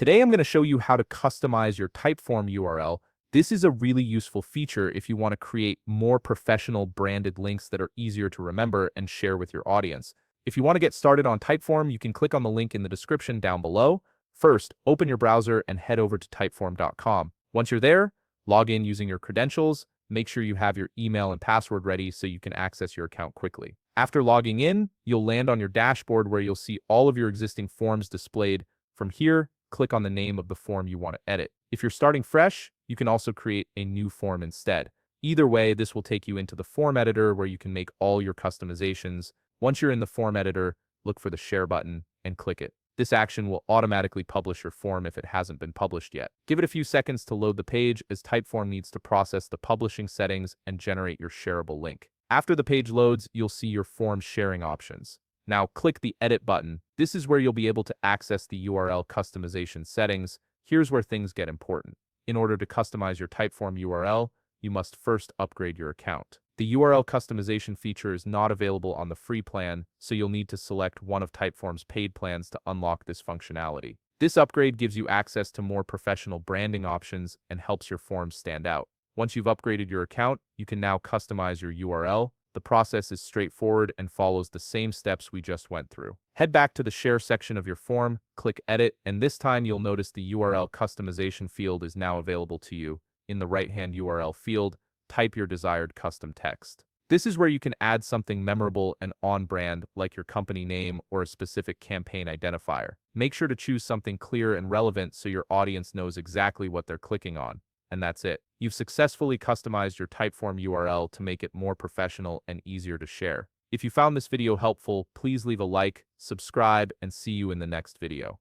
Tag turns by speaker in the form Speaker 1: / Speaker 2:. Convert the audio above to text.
Speaker 1: Today I'm going to show you how to customize your Typeform URL. This is a really useful feature if you want to create more professional branded links that are easier to remember and share with your audience. If you want to get started on Typeform, you can click on the link in the description down below. First, open your browser and head over to typeform.com. Once you're there, log in using your credentials. Make sure you have your email and password ready so you can access your account quickly. After logging in, you'll land on your dashboard where you'll see all of your existing forms displayed. From here, click on the name of the form you want to edit. If you're starting fresh, you can also create a new form instead. Either way, this will take you into the form editor where you can make all your customizations. Once you're in the form editor, look for the share button and click it. This action will automatically publish your form if it hasn't been published yet. Give it a few seconds to load the page as Typeform needs to process the publishing settings and generate your shareable link. After the page loads, you'll see your form sharing options. Now click the Edit button. This is where you'll be able to access the URL customization settings. Here's where things get important. In order to customize your Typeform URL, you must first upgrade your account. The URL customization feature is not available on the free plan, so you'll need to select one of Typeform's paid plans to unlock this functionality. This upgrade gives you access to more professional branding options and helps your forms stand out. Once you've upgraded your account, you can now customize your URL. The process is straightforward and follows the same steps we just went through. Head back to the Share section of your form, click Edit, and this time you'll notice the URL customization field is now available to you. In the right-hand URL field, type your desired custom text. This is where you can add something memorable and on-brand, like your company name or a specific campaign identifier. Make sure to choose something clear and relevant so your audience knows exactly what they're clicking on. And that's it. You've successfully customized your Typeform URL to make it more professional and easier to share. If you found this video helpful, please leave a like, subscribe, and see you in the next video.